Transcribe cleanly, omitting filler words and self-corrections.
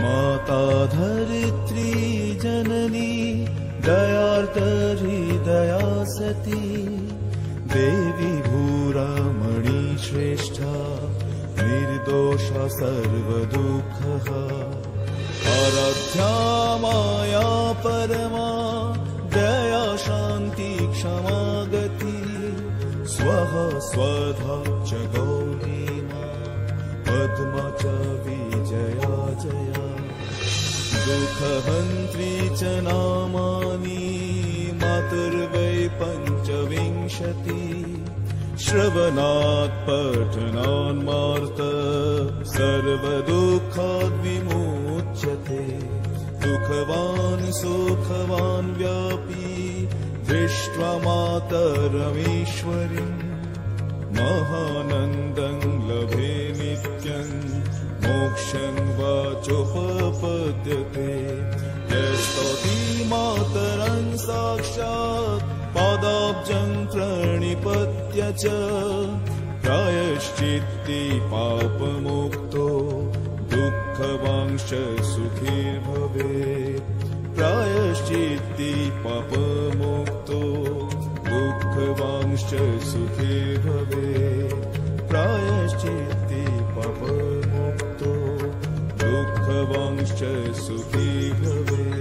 माता धरित्री जननी दयार्तहृदया सती देवी भूरामणि श्रेष्ठा निर्दोषा सर्वदुःखहा आराध्या माया परमा दया शान्ति क्षमा गति स्वः स्वधा च गौरी पद्मा च विजया जया दुःखहन्त्री च नामानि मातुर्वै पञ्चविंशति श्रवणात् पठनान्मार्त सर्वदुःखाद् विमुच्यते दुःखवान् सुखवान् व्यापी दृष्ट्वा मातरमीश्वरीम् महानन्दं लभे नित्यं मोक्षं वाचोपपद्यते यस्तौति मातरं साक्षात् पादाब्जं प्रणिपत्य च प्रायश्चित्ति पापमुक्तो दुःखवांश्च सुखी भवेत् प्रायश्चित्ति पापमुक्तो दुःखवांश्च सुखी भवेत् प्रायश्चित्ति पापमुक्तो दुःखवांश्च सुखी भवेत्।